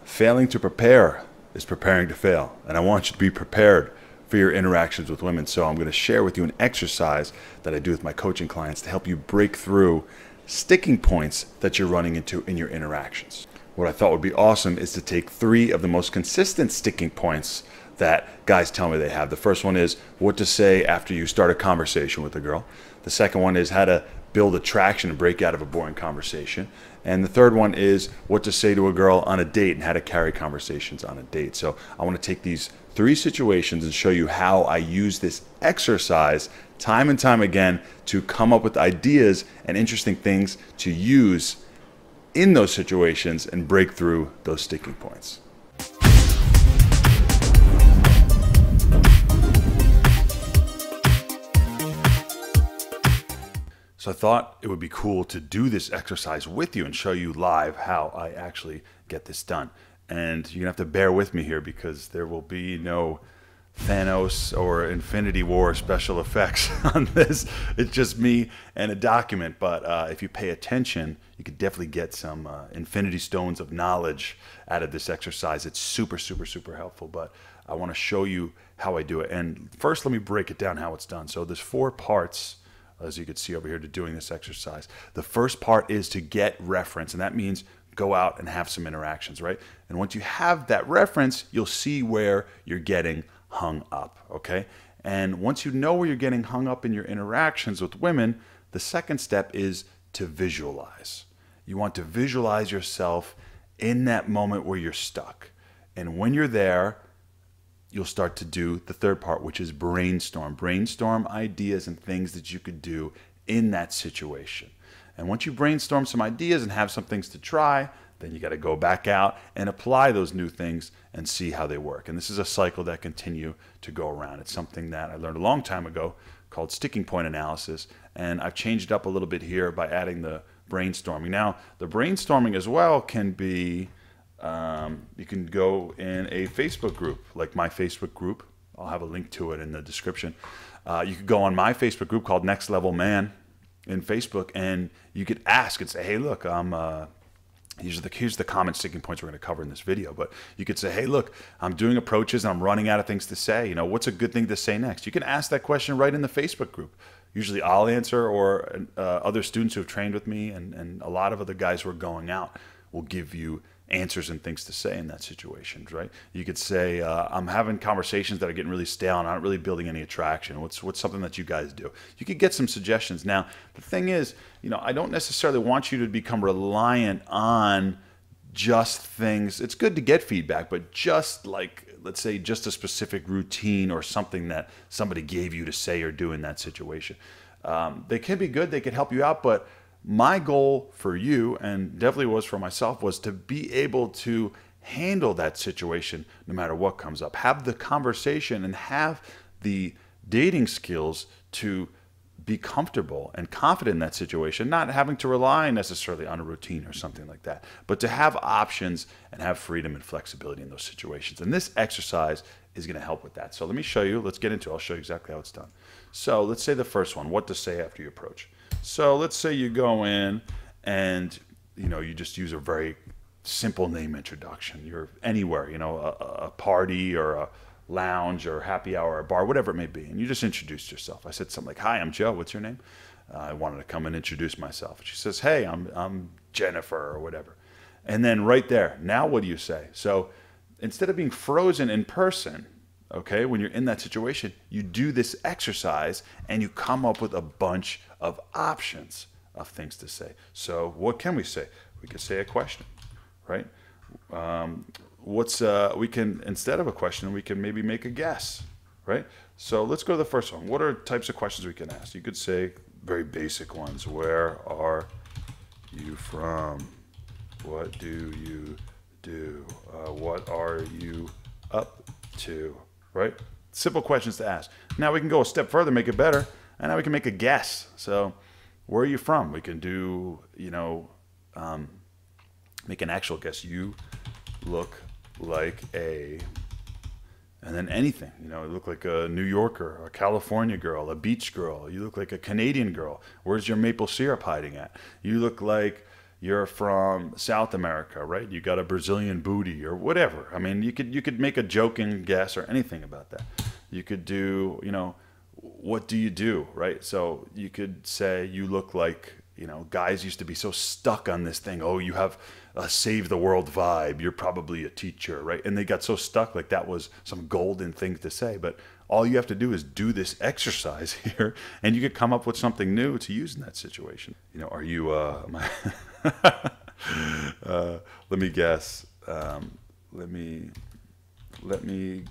Failing to prepare is preparing to fail. And I want you to be prepared for your interactions with women. So I'm going to share with you an exercise that I do with my coaching clients to help you break through sticking points that you're running into in your interactions. What I thought would be awesome is to take 3 of the most consistent sticking points that guys tell me they have. The first one is what to say after you start a conversation with a girl. The second one is how to build attraction and break out of a boring conversation. And the third one is what to say to a girl on a date and how to carry conversations on a date. So I want to take these 3 situations and show you how I use this exercise time and time again to come up with ideas and interesting things to use in those situations and break through those sticking points. So I thought it would be cool to do this exercise with you and show you live how I actually get this done. And you're gonna have to bear with me here because there will be no Thanos or Infinity War special effects on this. It's just me and a document, but if you pay attention, you could definitely get some infinity stones of knowledge out of this exercise. It's super, super, super helpful, but I wanna show you how I do it. And first, let me break it down how it's done. So there's 4 parts, as you can see over here, to doing this exercise. The first part is to get reference, and that means go out and have some interactions, right? And once you have that reference, you'll see where you're getting hung up, okay? And once you know where you're getting hung up in your interactions with women, the second step is to visualize. You want to visualize yourself in that moment where you're stuck. And when you're there, you'll start to do the third part, which is brainstorm. Brainstorm ideas and things that you could do in that situation. And once you brainstorm some ideas and have some things to try, then you got to go back out and apply those new things and see how they work. And this is a cycle that continue to go around. It's something that I learned a long time ago called sticking point analysis. And I've changed it up a little bit here by adding the brainstorming. Now, the brainstorming as well can be, you can go in a Facebook group, like my Facebook group. I'll have a link to it in the description. You could go on my Facebook group called Next Level Man in Facebook, and you could ask and say, hey, look, here's the common sticking points we're going to cover in this video. But you could say, hey, look, I'm doing approaches and I'm running out of things to say. You know, what's a good thing to say next? You can ask that question right in the Facebook group. Usually I'll answer, or other students who have trained with me and a lot of other guys who are going out will give you answers and things to say in that situation, right? You could say, I'm having conversations that are getting really stale and I'm not really building any attraction. What's something that you guys do? You could get some suggestions. Now, the thing is, you know, I don't necessarily want you to become reliant on just things. It's good to get feedback, but just like, let's say, just a specific routine or something that somebody gave you to say or do in that situation. They can be good, they can help you out, but my goal for you, and definitely was for myself, was to be able to handle that situation no matter what comes up. Have the conversation and have the dating skills to be comfortable and confident in that situation, not having to rely necessarily on a routine or something like that, but to have options and have freedom and flexibility in those situations. And this exercise is going to help with that. So let me show you. Let's get into it. I'll show you exactly how it's done. So let's say the first one, what to say after you approach. So let's say you go in and, you know, you just use a very simple name introduction. You're anywhere, you know, a party or a lounge or happy hour or a bar, whatever it may be. And you just introduced yourself. I said something like, hi, I'm Joe. What's your name? I wanted to come and introduce myself. She says, hey, I'm Jennifer or whatever. And then right there, now what do you say? So instead of being frozen in person, okay, when you're in that situation, you do this exercise and you come up with a bunch of options of things to say. So what can we say? We could say a question, right? We can, instead of a question, we can maybe make a guess, right? So let's go to the first one. What are types of questions we can ask? You could say very basic ones. Where are you from? What do you do? What are you up to? Right? Simple questions to ask. Now we can go a step further, make it better, and now we can make a guess. So, where are you from? We can do, you know, make an actual guess. You look like a, and then anything. You know, you look like a New Yorker, a California girl, a beach girl. You look like a Canadian girl. Where's your maple syrup hiding at? You look like, you're from South America, right? You got a Brazilian booty or whatever. I mean, you could make a joking guess or anything about that. You could do, you know, what do you do, right? So you could say you look like, you know, guys used to be so stuck on this thing. Oh, you have a save the world vibe. You're probably a teacher, right? And they got so stuck, like that was some golden thing to say. But all you have to do is do this exercise here, and you could come up with something new to use in that situation. You know, are you, let me guess. Let me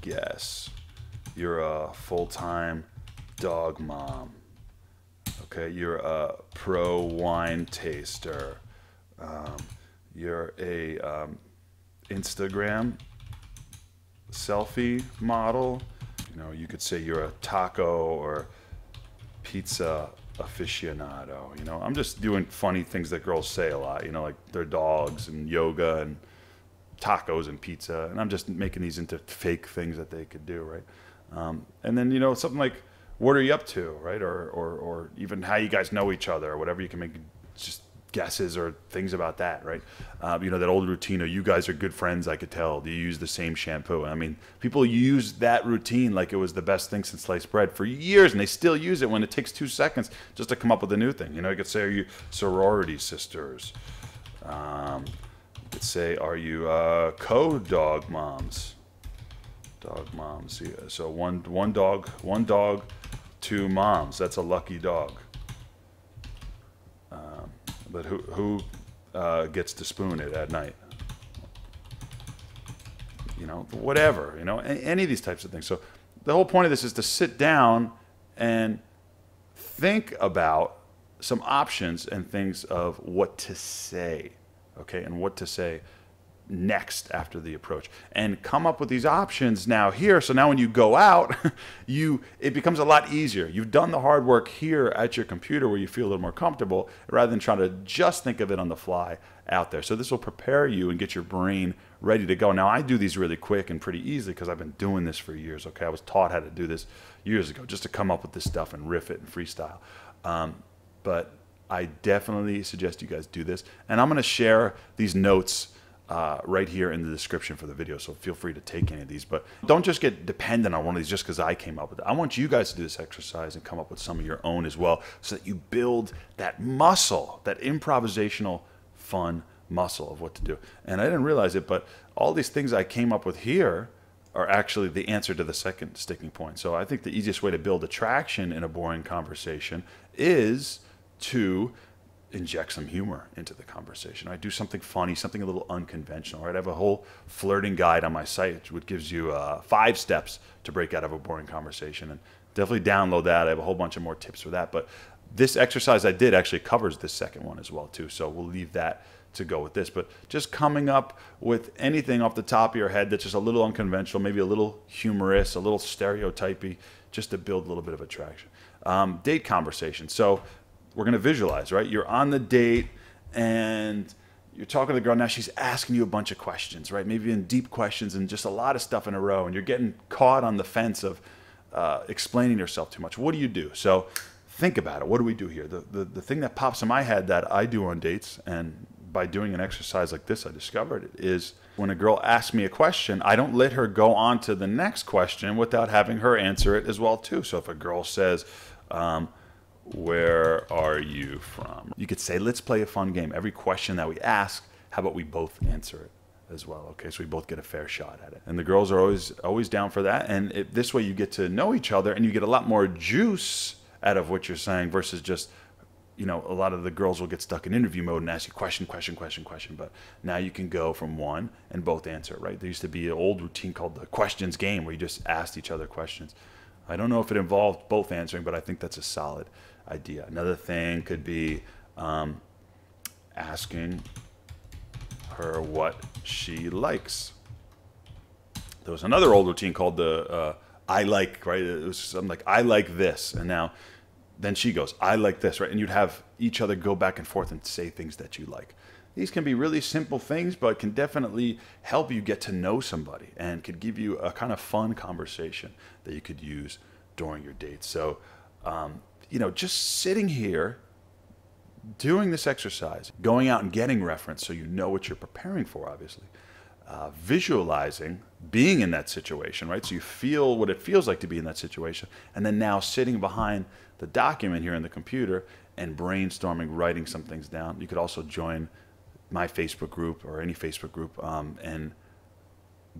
guess. You're a full-time dog mom. Okay, you're a pro wine taster. You're a Instagram selfie model. You know, you could say you're a taco or pizza aficionado. You know, I'm just doing funny things that girls say a lot. You know, like their dogs and yoga and tacos and pizza. And I'm just making these into fake things that they could do, right? And then, you know, something like, what are you up to, right? Or even how you guys know each other, or whatever. You can make just guesses or things about that, right? You know, that old routine of you guys are good friends, I could tell. Do you use the same shampoo? I mean, people use that routine like it was the best thing since sliced bread for years, and they still use it when it takes 2 seconds just to come up with a new thing. You know, you could say, are you sorority sisters? You could say, are you co-dog moms? Dog moms. Yeah. So one dog, 2 moms. That's a lucky dog. But who gets to spoon it at night? You know, whatever. You know, any of these types of things. So the whole point of this is to sit down and think about some options and things of what to say. Okay, and what to say next after the approach, and come up with these options now here. So now when you go out, it becomes a lot easier. You've done the hard work here at your computer where you feel a little more comfortable, rather than trying to just think of it on the fly out there. So this will prepare you and get your brain ready to go. Now I do these really quick and pretty easily because I've been doing this for years. Okay, I was taught how to do this years ago, just to come up with this stuff and riff it and freestyle. But I definitely suggest you guys do this, and I'm going to share these notes right here in the description for the video, so feel free to take any of these. But don't just get dependent on one of these just because I came up with it. I want you guys to do this exercise and come up with some of your own as well, so that you build that muscle, that improvisational fun muscle of what to do. And I didn't realize it, but all these things I came up with here are actually the answer to the second sticking point. So I think the easiest way to build attraction in a boring conversation is to inject some humor into the conversation. I do something funny, something a little unconventional. Right? I have a whole flirting guide on my site, which gives you 5 steps to break out of a boring conversation. And definitely download that. I have a whole bunch of more tips for that. But this exercise I did actually covers this second one as well too. So we'll leave that to go with this. But just coming up with anything off the top of your head that's just a little unconventional, maybe a little humorous, a little stereotypy, just to build a little bit of attraction. Date conversation. So we're going to visualize, right? You're on the date and you're talking to the girl. Now she's asking you a bunch of questions, right? Maybe in deep questions and just a lot of stuff in a row. And you're getting caught on the fence of explaining yourself too much. What do you do? So think about it. What do we do here? The thing that pops in my head that I do on dates, and by doing an exercise like this I discovered it, is when a girl asks me a question, I don't let her go on to the next question without having her answer it as well too. So if a girl says, where are you from? You could say, let's play a fun game. Every question that we ask, how about we both answer it as well? Okay, so we both get a fair shot at it. And the girls are always down for that. And this way you get to know each other and you get a lot more juice out of what you're saying versus just, you know, a lot of the girls will get stuck in interview mode and ask you question. But now you can go from one and both answer it, right? There used to be an old routine called the questions game where you just asked each other questions. I don't know if it involved both answering, but I think that's a solid idea. Another thing could be asking her what she likes. There was another old routine called the I like, right? It was something like, I like this. And now, then she goes, I like this, right? And you'd have each other go back and forth and say things that you like. These can be really simple things, but can definitely help you get to know somebody and could give you a kind of fun conversation that you could use during your date. So, you know, just sitting here, doing this exercise, going out and getting reference so you know what you're preparing for, obviously. Visualizing being in that situation, right? So you feel what it feels like to be in that situation. And then now sitting behind the document here in the computer and brainstorming, writing some things down. You could also join my Facebook group or any Facebook group and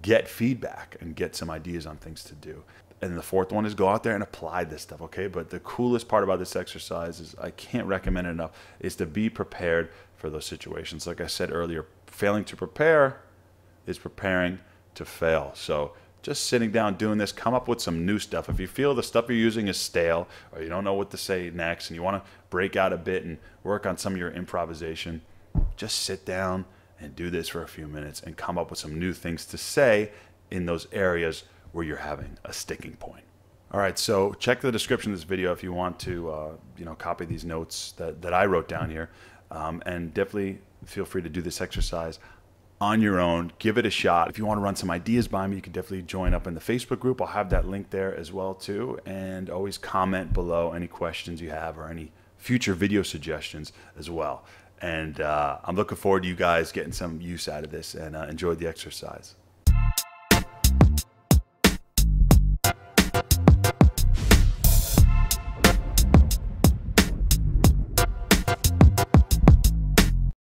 get feedback and get some ideas on things to do. And the fourth one is go out there and apply this stuff, okay? But the coolest part about this exercise is, I can't recommend it enough, is to be prepared for those situations. Like I said earlier, failing to prepare is preparing to fail. So just sitting down doing this, come up with some new stuff. If you feel the stuff you're using is stale or you don't know what to say next and you want to break out a bit and work on some of your improvisation, just sit down and do this for a few minutes and come up with some new things to say in those areas where you're having a sticking point. All right, so check the description of this video if you want to copy these notes that I wrote down here, and definitely feel free to do this exercise on your own. Give it a shot. If you want to run some ideas by me, you can definitely join up in the Facebook group. I'll have that link there as well too, and always comment below any questions you have or any future video suggestions as well. And I'm looking forward to you guys getting some use out of this, and enjoy the exercise.